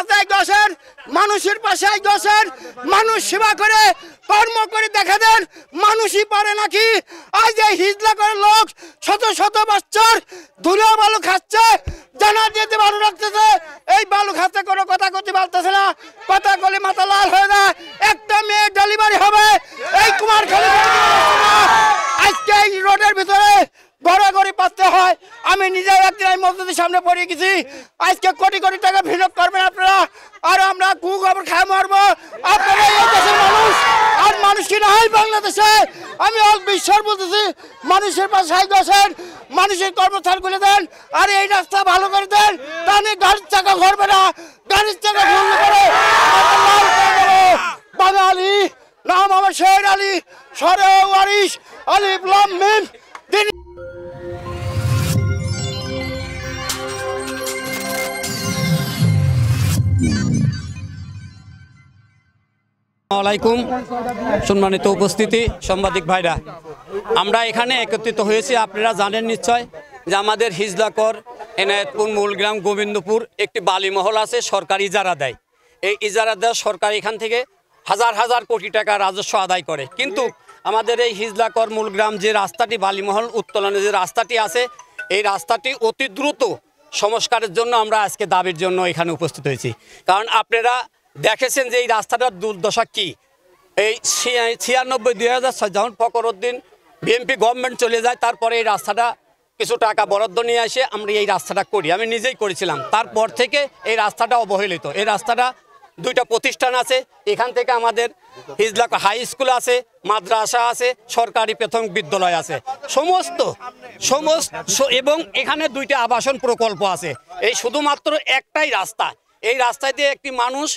রাস্তায় বসেন, মানুষের পাশে বসেন, মানুষ সেবা করে কর্ম করে দেখা দেন মানুষই পারে নাকি। আজ এই হিজলা করে লোক শত শত বছর ধুলো বালু খাচ্ছে, জানা যেতে ভালো লাগতেছে, এই বালু খাচ্ছে কোনো কথা করতে পারতেছে না, কথা বলে মাথা লাল হয়ে যায়। একটা মেয়ে ডেলিভারি হবে এই কুমারখালী, আজকে এই রোডের ভিতরে গড়াগড়ি পাচ্ছে হয়। আমি নিজে একদিন এই মসজিদের সামনে পড়ে গেছি। আজকে কোটি কোটি টাকা বিনিয়োগ করবেন আপনারা, আর আমরা কুখবর খায় মারবো। আপনারা এই দেশের মানুষ, আর মানুষ কি না হয় বাংলাদেশে। আমি অল্প ঈশ্বর বলতেছি, মানুষের পাশে বসেন, মানুষের কর্মস্থান খুলে দেন, আর এই রাস্তা ভালো করে দেন। তাহলে গাড়ির চাকা ঘুরবে না, গাড়ির চাকা ঘুরলে করে বাঙালি নাম আমার শের আলী, সরে ওয়ারিশ আলিফ লাম মিম। আসসালামাইকুম সম্মানিত উপস্থিতি সাংবাদিক ভাইরা, আমরা এখানে একত্রিত হয়েছি। আপনারা জানেন নিশ্চয় যে আমাদের হিজলাকর, এনায়েতপুর, মূলগ্রাম, গোবিন্দপুর একটি বালিমহল আছে, সরকারি ইজারা দেয়। এই ইজারা দেওয়া সরকার এখান থেকে হাজার হাজার কোটি টাকা রাজস্ব আদায় করে। কিন্তু আমাদের এই হিজলাকর মূলগ্রাম যে রাস্তাটি, বালিমহল উত্তোলনে যে রাস্তাটি আছে, এই রাস্তাটি অতি দ্রুত সংস্কারের জন্য আমরা আজকে দাবির জন্য এখানে উপস্থিত হয়েছি। কারণ আপনারা দেখেছেন যে এই রাস্তাটার দুর্দশা কি। এই 96-2006 যখন ফখরুদ্দিন বিএনপি গভর্নমেন্ট চলে যায়, তারপরে এই রাস্তাটা কিছু টাকা বরাদ্দ নিয়ে এসে আমরা এই রাস্তাটা করি, আমি নিজেই করেছিলাম। তারপর থেকে এই রাস্তাটা অবহেলিত। এই রাস্তাটা দুইটা প্রতিষ্ঠান আছে, এখান থেকে আমাদের হিজলা হাই স্কুল আছে, মাদ্রাসা আছে, সরকারি প্রাথমিক বিদ্যালয় আছে, সমস্ত এবং এখানে দুইটা আবাসন প্রকল্প আছে। এই শুধুমাত্র একটাই রাস্তা, এই রাস্তায় দিয়ে একটি মানুষ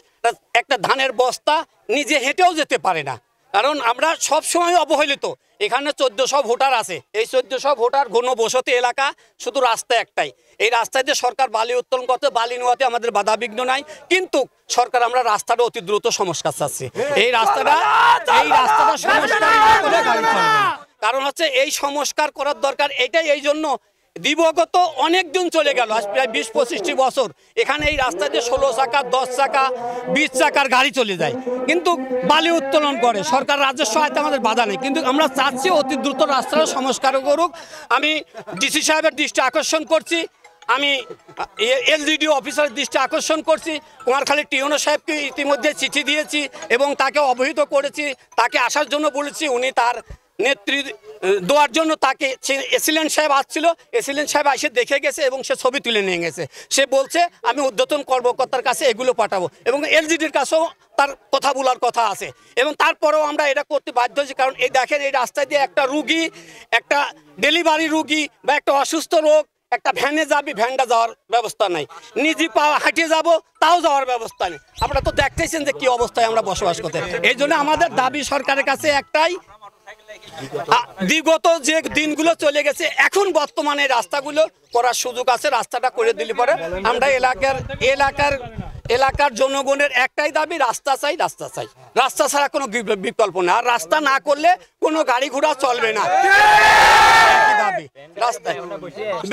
একটা ধানের বস্তা নিজে হেঁটেও যেতে পারে না, কারণ আমরা সব সময় অবহেলিত। এখানে 1400 ভোটার আছে, এই 1400 ভোটার ঘনবসতি এলাকা, শুধু রাস্তা একটাই। এই রাস্তায় দিয়ে সরকার বালি উত্তোলন করতে, বালি নেওয়াতে আমাদের বাধাবিঘ্ন নাই, কিন্তু সরকার আমরা রাস্তাটা অতি দ্রুত সংস্কার চাচ্ছি। এই রাস্তাটা সংস্কার করে গাড়ি চলবে না। কারণ হচ্ছে এই সংস্কার করার দরকার এটাই। এই জন্য দিবগত অনেক দিন চলে গেল, আজ প্রায় 20-25টি বছর এখানে এই রাস্তায় দিয়ে 16 চাকা, 10 চাকা, 20 চাকার গাড়ি চলে যায়, কিন্তু বালি উত্তোলন করে সরকার। রাজস্ব আয়তে আমাদের বাধা নেই, কিন্তু আমরা চাচ্ছি অতি দ্রুত রাস্তাটা সংস্কার করুক। আমি ডিসি সাহেবের দৃষ্টি আকর্ষণ করছি, আমি এলজিডি অফিসারের দৃষ্টি আকর্ষণ করছি, কুমারখালী টিওনো সাহেবকে ইতিমধ্যে চিঠি দিয়েছি এবং তাকে অবহিত করেছি, তাকে আসার জন্য বলেছি। উনি তার নেতৃত্ব দেওয়ার জন্য তাকে এসিলেন্ট সাহেব আসছিল, এসিলেন্ট সাহেব এসে দেখে গেছে এবং সে ছবি তুলে নিয়ে গেছে। সে বলছে আমি ঊর্ধ্বতন কর্মকর্তার কাছে এগুলো পাঠাবো, এবং এলজিডির কাছেও তার কথা বলার কথা আছে। এবং তারপরেও আমরা এটা করতে বাধ্য হয়েছি, কারণ এই দেখেন এই রাস্তায় দিয়ে একটা রুগী, একটা ডেলিভারি রুগী বা একটা অসুস্থ লোক একটা ভ্যানে যাবে, ভ্যানটা যাওয়ার ব্যবস্থা নাই, নিজে পা হাঁটিয়ে যাবো তাও যাওয়ার ব্যবস্থা নেই। আপনারা তো দেখতেছেন যে কি অবস্থায় আমরা বসবাস করতে। এই জন্য আমাদের দাবি সরকারের কাছে একটাই, বিগত যে দিনগুলো চলে গেছে, এখন বর্তমানে রাস্তাগুলো করার সুযোগ আছে, রাস্তাটা করে দিলে পরে আমরা এলাকার জনগণের একটাই দাবি, রাস্তা চাই, রাস্তা চাই, রাস্তা ছাড়া কোনো বিকল্প না। আর রাস্তা না করলে কোনো গাড়ি ঘোড়া চলবে না। দাবি রাস্তায়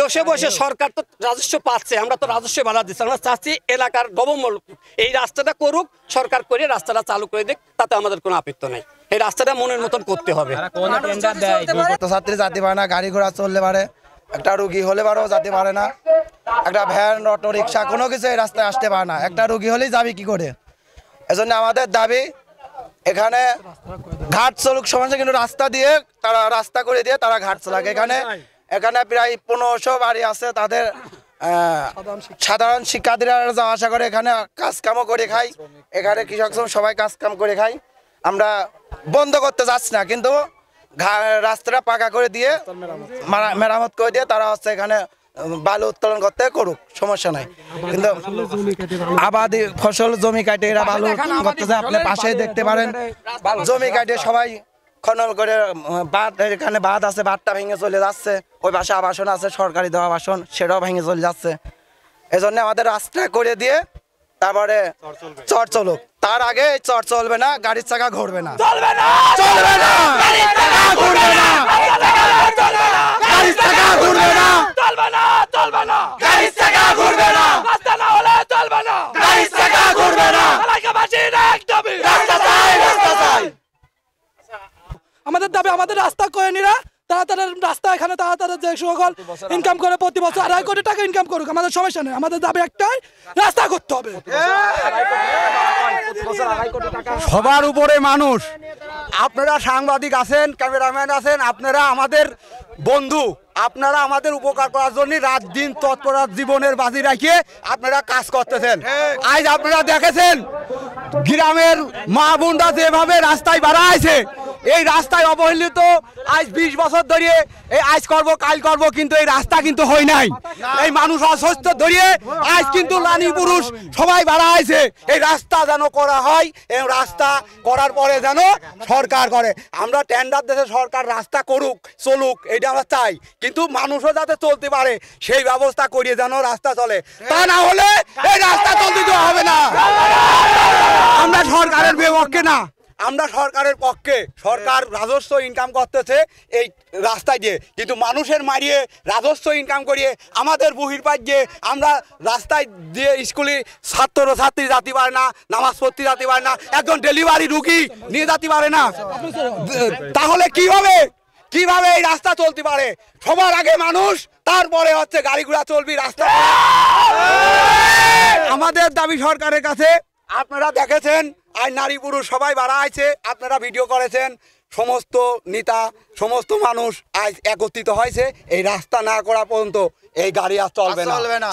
বসে বসে সরকার তো রাজস্ব পাচ্ছে, আমরা তো রাজস্ব বাড়া দিচ্ছি। আমরা চাচ্ছি এলাকার গভর্নমেন্ট এই রাস্তাটা করুক, সরকার করে রাস্তাটা চালু করে দিক, তাতে আমাদের কোনো আপত্তি নাই। এই রাস্তাটা মনের মতন করতে হবে। ছাত্রী যেতে পারে না, গাড়ি ঘোড়া চললে পারে, একটা রুগী হলে পারেও যেতে পারে না, একটা ভ্যান, অটো রিক্সা কোনো কিছু এই রাস্তায় আসতে পারে না। একটা রুগী হলেই যাবে কি করে? এজন্য আমাদের দাবি এখানে ঘাট চলুক সমস্যা, কিন্তু রাস্তা দিয়ে তারা রাস্তা করে দিয়ে তারা ঘাট চালাক। এখানে প্রায় 1500 বাড়ি আছে, তাদের সাধারণ শিক্ষার্থীরা যাওয়া আসা করে, এখানে কাজ কামও করে খাই, এখানে কৃষক সবাই কাজ কাম করে খাই। আমরা বন্ধ করতে যাচ্ছি না, কিন্তু রাস্তাটা পাকা করে দিয়ে মেরামত করে দিয়ে তারা হচ্ছে এখানে বালু উত্তোলন করতে করুক, সমস্যা নাই। কিন্তু আবাদি ফসল জমি কাটে এরা বালু করতেছে, আপনি পাশেই দেখতে পারেন জমি কাটে সবাই খনন করে বাঁধ, এখানে বাঁধ আছে, বাঁধটা ভেঙে চলে যাচ্ছে। ওই পাশে আবাসন আছে, সরকারি দেওয়া আবাসন, সেটাও ভেঙে চলে যাচ্ছে। এজন্য আমাদের রাস্তা করে দিয়ে তারপরে চর চলুক, তার আগে চর চলবে না, গাড়ির চাকা ঘুরবে না, চলবে না, চলবে না, গাড়ির চাকা ঘুরবে না, গাড়ির চাকা ঘুরবে না, চলবে না, চলবে না, গাড়ির চাকা ঘুরবে না, রাস্তা না হলে চলবে না, গাড়ির চাকা দাবি আমাদের রাস্তা করে নিরা তারা রাস্তা এখানে তারা যে সকল ইনকাম করে প্রতি বছর 2.5 কোটি টাকা ইনকাম করুক, আমাদের সমস্যা নেই। আমাদের দাবি একটাই, রাস্তা করতে হবে। সবার উপরে মানুষ। আপনারা সাংবাদিক আছেন, ক্যামেরাম্যান আছেন, আপনারা আমাদের বন্ধু, আপনারা আমাদের উপকার করার জন্য রাত দিন তৎপরতা জীবনের বাজি রাখিয়ে আপনারা কাজ করতেছেন। আজ আপনারা দেখেছেন গ্রামের মা বোনরা যেভাবে রাস্তায় বাড়াইছে, এই রাস্তায় অবহেলিত আজ 20 বছর ধরে এই আজ করব কাল করব, কিন্তু এই রাস্তা কিন্তু হয় নাই। এই মানুষ অসুস্থ ধরিয়ে আজ কিন্তু লানি পুরুষ সবাই বাড়াইছে এই রাস্তা যেন করা হয়, এবং রাস্তা করার পরে যেন সরকার করে। আমরা টেন্ডার দেশে সরকার রাস্তা করুক চলুক এটা আমরা চাই, কিন্তু মানুষও যাতে চলতে পারে সেই ব্যবস্থা করিয়ে যেন রাস্তা চলে, তা না হলে এই রাস্তা চলতে দেওয়া হবে না। আমরা সরকারের বিপক্ষে না, আমরা সরকারের পক্ষে। সরকার রাজস্ব ইনকাম করতেছে এই রাস্তায় দিয়ে, কিন্তু মানুষের মারিয়ে রাজস্ব ইনকাম করিয়ে আমাদের বহির্পাত দিয়ে আমরা রাস্তায় দিয়ে স্কুলে ছাত্র ছাত্রী যেতে পারে না, নামাজ পড়তে যেতে পারে না, একজন ডেলিভারি রুগী নিয়ে যেতে পারে না। তাহলে কিভাবে এই রাস্তা চলতে পারে? সবার আগে মানুষ, তারপরে হচ্ছে গাড়ি ঘোড়া চলবি রাস্তা। আমাদের দাবি সরকারের কাছে, আপনারা দেখেছেন আজ নারী পুরুষ সবাই বাড়া আছে, আপনারা ভিডিও করেছেন, সমস্ত নেতা সমস্ত মানুষ আজ একত্রিত হয়েছে। এই রাস্তা না করা পর্যন্ত এই গাড়ি আর চলবে না।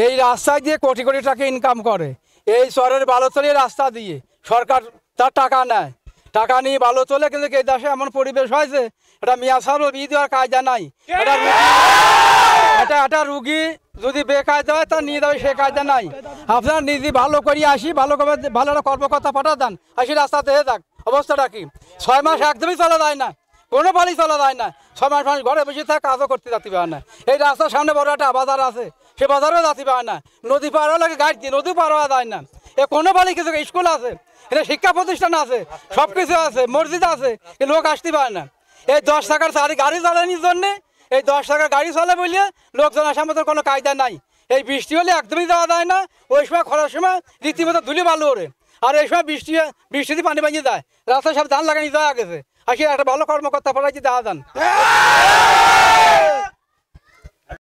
এই রাস্তায় দিয়ে কোটি কোটি টাকা ইনকাম করে, এই শহরের ভালো চলে রাস্তা দিয়ে সরকার তার টাকা নেয়, টাকা নিয়ে ভালো চলে। কিন্তু এই দেশে এমন পরিবেশ হয়েছে, এটা মিয়া সাহেব বিয়ে দেওয়ার কায়দা নাই। এটা রুগী যদি বেকায়দা হয় তা নিয়ে যাবে, সে কায়দা নাই। আপনার নিজে ভালো করিয়ে আসি, ভালো একটা কর্মকর্তা পাঠা দেন, আসি রাস্তাতে হয়ে যাক। অবস্থাটা কি? 6 মাস একদমই চলা যায় না, কোনো বাড়ি চলা যায় না। 6 মাস মানুষ ঘরে বসে থাকে, কাজও করতে যেতে পারে না। এই রাস্তার সামনে বড় একটা বাজার আছে, সে বাজারেও যেতে পারে না। নদী পার হওয়া লাগে গাড়ি দিয়ে, নদী পার হওয়া যায় না। এ কোনো বাড়ি কিছু স্কুল আছে, এটা শিক্ষা প্রতিষ্ঠান আছে, সব কিছু আছে, মসজিদ আছে, এ লোক আসতে পারে না। এই 10 টাকার গাড়ি চালানোর জন্যে, এই 10 টাকার গাড়ি চলে বললে লোকজন আসার মতো কোনো কায়দা নাই। এই বৃষ্টি হলে একদমই যাওয়া যায় না, ওই সময় খরার সময় রীতিমতো ধুলি বালু ওরে, আর এই সময় বৃষ্টিতে পানি বানিয়ে যায়, রাস্তায় সব ধান লাগানি যাওয়া গেছে। আসি একটা ভালো কর্মকর্তা পাঠাইছি দেখা যান।